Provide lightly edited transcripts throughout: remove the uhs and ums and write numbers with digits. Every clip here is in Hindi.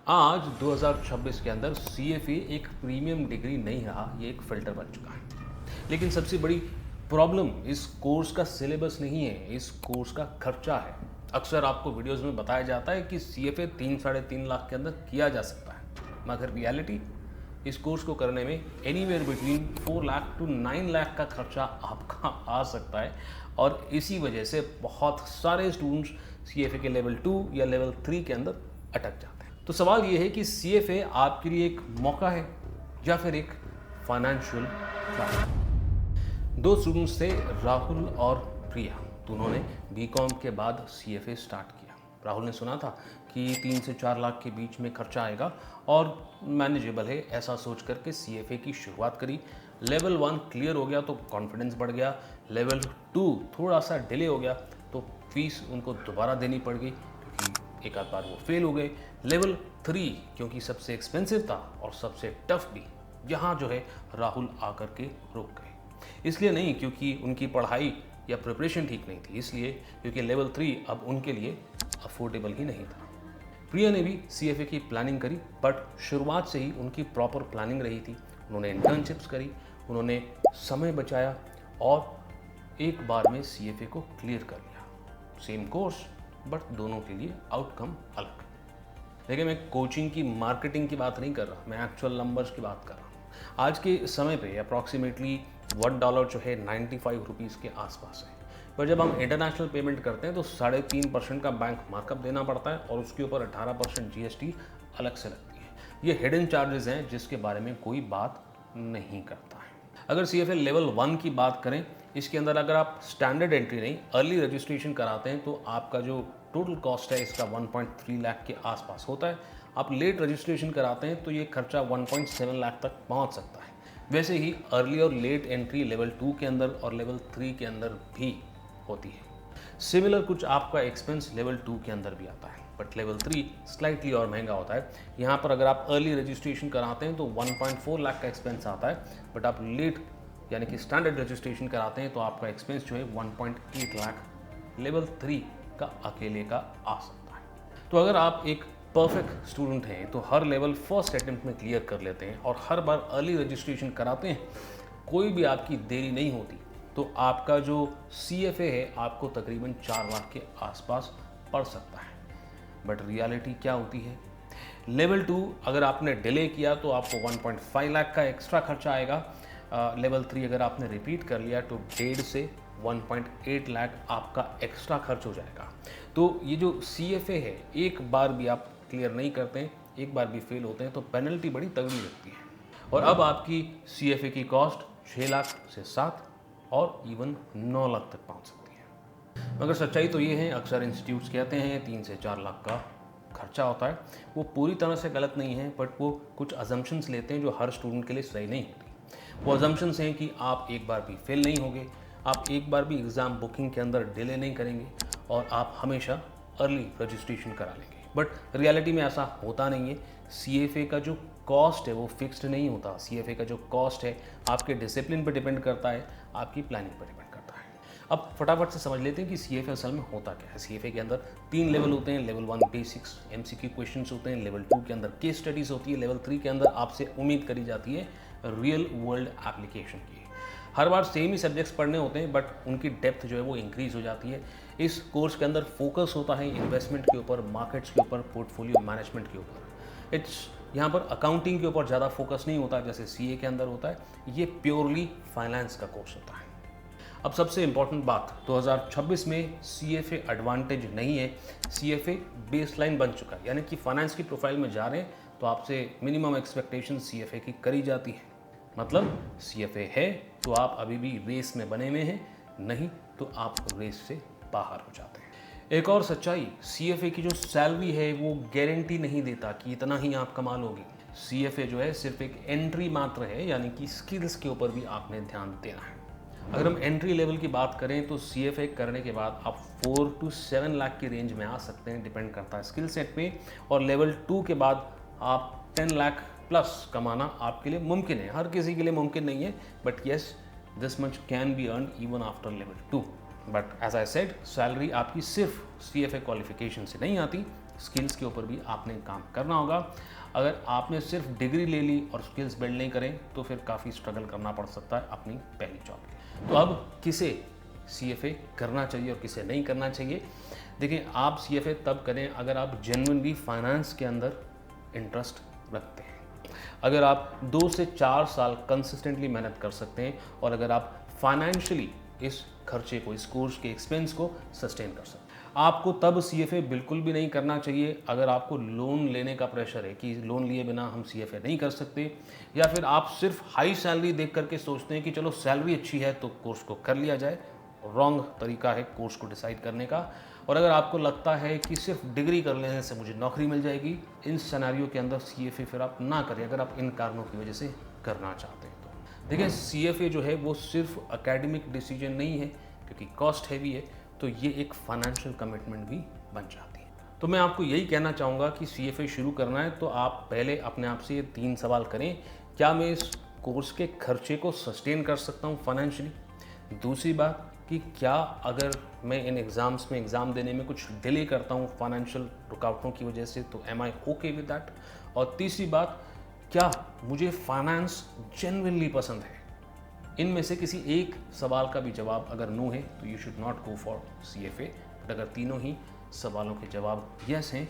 आज 2026 के अंदर CFA एक प्रीमियम डिग्री नहीं रहा, ये एक फ़िल्टर बन चुका है। लेकिन सबसे बड़ी प्रॉब्लम इस कोर्स का सिलेबस नहीं है, इस कोर्स का खर्चा है। अक्सर आपको वीडियोज़ में बताया जाता है कि CFA 3-3.5 लाख के अंदर किया जा सकता है, मगर रियलिटी इस कोर्स को करने में anywhere between 4 lakh to 9 lakh का खर्चा आपका आ सकता है। और इसी वजह से बहुत सारे स्टूडेंट्स CFA के लेवल 2 या लेवल 3 के अंदर अटक जाते हैं। तो सवाल ये है कि CFA आपके लिए एक मौका है या फिर एक फाइनेंशियल ट्रैप। दो स्टूडेंट्स थे, राहुल और प्रिया। दोनों ने बीकॉम के बाद CFA स्टार्ट किया। राहुल ने सुना था कि 3 से 4 लाख के बीच में खर्चा आएगा और मैनेजेबल है, ऐसा सोच करके CFA की शुरुआत करी। लेवल 1 क्लियर हो गया तो कॉन्फिडेंस बढ़ गया। लेवल 2 थोड़ा सा डिले हो गया तो फीस उनको दोबारा देनी पड़ गई क्योंकि एक आध बार वो फेल हो गए। लेवल 3 क्योंकि सबसे एक्सपेंसिव था और सबसे टफ भी, यहाँ जो है राहुल आकर के रुक गए। इसलिए नहीं क्योंकि उनकी पढ़ाई या प्रिपरेशन ठीक नहीं थी, इसलिए क्योंकि लेवल 3 अब उनके लिए अफोर्डेबल ही नहीं था। प्रिया ने भी CFA की प्लानिंग करी, बट शुरुआत से ही उनकी प्रॉपर प्लानिंग रही थी। उन्होंने इंटर्नशिप्स करी, उन्होंने समय बचाया और एक बार में CFA को क्लियर कर लिया। सेम कोर्स बट दोनों के लिए आउटकम अलग। देखिए, मैं कोचिंग की मार्केटिंग की बात नहीं कर रहा, मैं एक्चुअल नंबर्स की बात कर रहा हूँ। आज के समय पे अप्रॉक्सीमेटली $1 जो है 95 रुपीज़ के आसपास है। पर जब हम इंटरनेशनल पेमेंट करते हैं तो 3.5% का बैंक मार्कअप देना पड़ता है और उसके ऊपर 18% GST अलग से लगती है। ये हिडन चार्जेस हैं जिसके बारे में कोई बात नहीं करता है। अगर CFA लेवल 1 की बात करें, इसके अंदर अगर आप स्टैंडर्ड एंट्री नहीं अर्ली रजिस्ट्रेशन कराते हैं तो आपका जो टोटल कॉस्ट है इसका 1.3 लाख के आसपास होता है। आप लेट रजिस्ट्रेशन कराते हैं तो ये खर्चा 1.7 लाख तक पहुंच सकता है। वैसे ही अर्ली और लेट एंट्री लेवल 2 के अंदर और लेवल 3 के अंदर भी होती है। सिमिलर कुछ आपका एक्सपेंस लेवल 2 के अंदर भी आता है, बट लेवल 3 स्लाइटली और महंगा होता है। यहाँ पर अगर आप अर्ली रजिस्ट्रेशन कराते हैं तो 1.4 लाख का एक्सपेंस आता है, बट आप लेट यानी कि स्टैंडर्ड रजिस्ट्रेशन कराते हैं तो आपका एक्सपेंस जो है 1.8 लाख लेवल 3 का अकेले का आ सकता है। तो अगर आप एक परफेक्ट स्टूडेंट हैं तो हर लेवल फर्स्ट अटेम्प्ट में क्लियर कर लेते हैं और हर बार अर्ली रजिस्ट्रेशन कराते हैं, कोई भी आपकी देरी नहीं होती, तो आपका जो CFA है आपको तकरीबन 4 लाख के आसपास पड़ सकता है। बट रियलिटी क्या होती है? लेवल 2 अगर आपने डिले किया तो आपको 1.5 लाख का एक्स्ट्रा खर्चा आएगा। लेवल 3 अगर आपने रिपीट कर लिया तो 1.5 से 1.8 लाख आपका एक्स्ट्रा खर्च हो जाएगा। तो ये जो CFA है, एक बार भी आप क्लियर नहीं करते हैं, एक बार भी फेल होते हैं तो पेनल्टी बड़ी तगड़ी लगती है। और अब आपकी CFA की कॉस्ट 6 लाख से 7 और इवन 9 लाख तक पहुंच सकती है। मगर सच्चाई तो ये है, अक्सर इंस्टीट्यूट्स कहते हैं 3 से 4 लाख का खर्चा होता है। वो पूरी तरह से गलत नहीं है, बट वो कुछ अजम्पशंस लेते हैं जो हर स्टूडेंट के लिए सही नहीं होती। वो अजम्पशंस हैं कि आप एक बार भी फेल नहीं होगे, आप एक बार भी एग्ज़ाम बुकिंग के अंदर डिले नहीं करेंगे और आप हमेशा अर्ली रजिस्ट्रेशन करा लेंगे। बट रियलिटी में ऐसा होता नहीं है। CFA का जो कॉस्ट है वो फिक्स्ड नहीं होता। CFA का जो कॉस्ट है आपके डिसिप्लिन पर डिपेंड करता है, आपकी प्लानिंग पर डिपेंड करता है। अब फटाफट से समझ लेते हैं कि CFA असल में होता क्या है। CFA के अंदर 3 लेवल होते हैं। लेवल 1 बेसिक्स MCQ क्वेश्चंस होते हैं। लेवल 2 के अंदर केस स्टडीज़ होती है। लेवल 3 के अंदर आपसे उम्मीद करी जाती है रियल वर्ल्ड एप्लीकेशन की। हर बार सेम ही सब्जेक्ट्स पढ़ने होते हैं, बट उनकी डेप्थ जो है वो इंक्रीज़ हो जाती है। इस कोर्स के अंदर फोकस होता है इन्वेस्टमेंट के ऊपर, मार्केट्स के ऊपर, पोर्टफोलियो मैनेजमेंट के ऊपर। यहाँ पर अकाउंटिंग के ऊपर ज़्यादा फोकस नहीं होता जैसे CA के अंदर होता है। ये प्योरली फाइनेंस का कोर्स होता है। अब सबसे इम्पॉर्टेंट बात, 2026 में CFA एडवांटेज नहीं है, CFA बेसलाइन बन चुका है। यानी कि फाइनेंस की प्रोफाइल में जा रहे हैं तो आपसे मिनिमम एक्सपेक्टेशन CFA की करी जाती है। मतलब CFA है तो आप अभी भी रेस में बने हुए हैं, नहीं तो आप रेस से बाहर हो जाते हैं। एक और सच्चाई, CFA की जो सैलरी है वो गारंटी नहीं देता कि इतना ही आप कमा लोगे। CFA जो है सिर्फ एक एंट्री मात्र है, यानी कि स्किल्स के ऊपर भी आपने ध्यान देना है। अगर हम एंट्री लेवल की बात करें तो CFA करने के बाद आप 4 to 7 लाख की रेंज में आ सकते हैं, डिपेंड करता है स्किल सेट पे। और लेवल 2 के बाद आप 10 लाख प्लस कमाना आपके लिए मुमकिन है। हर किसी के लिए मुमकिन नहीं है, but yes this much can be earn even after level 2। But as I said, salary आपकी सिर्फ CFA क्वालिफिकेशन से नहीं आती, स्किल्स के ऊपर भी आपने काम करना होगा। अगर आपने सिर्फ डिग्री ले ली और स्किल्स बिल्ड नहीं करें तो फिर काफ़ी स्ट्रगल करना पड़ सकता है अपनी पहली जॉब के। तो अब किसे CFA करना चाहिए और किसे नहीं करना चाहिए? देखिए, आप CFA तब करें अगर आप जेन्युइनली फाइनेंस के अंदर इंटरेस्ट रखते हैं, अगर आप 2 से 4 साल कंसिस्टेंटली मेहनत कर सकते हैं और अगर आप फाइनेंशियली इस खर्चे को, इस कोर्स के एक्सपेंस को सस्टेन कर सकते हैं। आपको तब CFA बिल्कुल भी नहीं करना चाहिए अगर आपको लोन लेने का प्रेशर है कि लोन लिए बिना हम CFA नहीं कर सकते, या फिर आप सिर्फ हाई सैलरी देख करके सोचते हैं कि चलो सैलरी अच्छी है तो कोर्स को कर लिया जाए। रॉन्ग तरीका है कोर्स को डिसाइड करने का। और अगर आपको लगता है कि सिर्फ डिग्री कर लेने से मुझे नौकरी मिल जाएगी, इन सिनेरियो के अंदर CFA फिर आप ना करें अगर आप इन कारणों की वजह से करना चाहते हैं तो। देखिए, CFA जो है वो सिर्फ एकेडमिक डिसीजन नहीं है क्योंकि कॉस्ट हैवी है, तो ये एक फाइनेंशियल कमिटमेंट भी बन जाती है। तो मैं आपको यही कहना चाहूँगा कि CFA शुरू करना है तो आप पहले अपने आप से ये 3 सवाल करें। क्या मैं इस कोर्स के खर्चे को सस्टेन कर सकता हूँ फाइनेंशियली? दूसरी बात कि क्या अगर मैं इन एग्ज़ाम्स में एग्ज़ाम देने में कुछ डिले करता हूँ फाइनेंशियल रुकावटों की वजह से, तो am I okay with that? और तीसरी बात, क्या मुझे फाइनेंस जेन्युइनली पसंद है? इनमें से किसी एक सवाल का भी जवाब अगर नो है तो you should not go for CFA। But अगर तीनों ही सवालों के जवाब यस हैं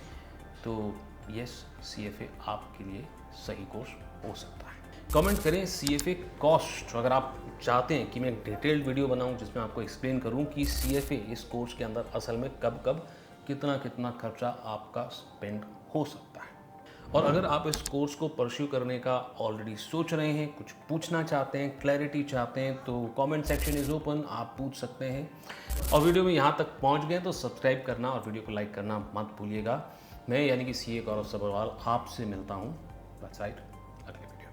तो यस, CFA आपके लिए सही कोर्स हो सकता है। कमेंट करें CFA कॉस्ट, अगर आप चाहते हैं कि मैं एक डिटेल्ड वीडियो बनाऊं जिसमें आपको एक्सप्लेन करूं कि CFA इस कोर्स के अंदर असल में कब कब कितना कितना खर्चा आपका स्पेंड हो सकता है। और अगर आप इस कोर्स को परस्यू करने का ऑलरेडी सोच रहे हैं, कुछ पूछना चाहते हैं, क्लैरिटी चाहते हैं, तो कमेंट सेक्शन इज़ ओपन, आप पूछ सकते हैं। और वीडियो में यहाँ तक पहुँच गए तो सब्सक्राइब करना और वीडियो को लाइक करना मत भूलिएगा। मैं यानी कि CA गौरव सब्रवाल आपसे मिलता हूँ अगले वीडियो।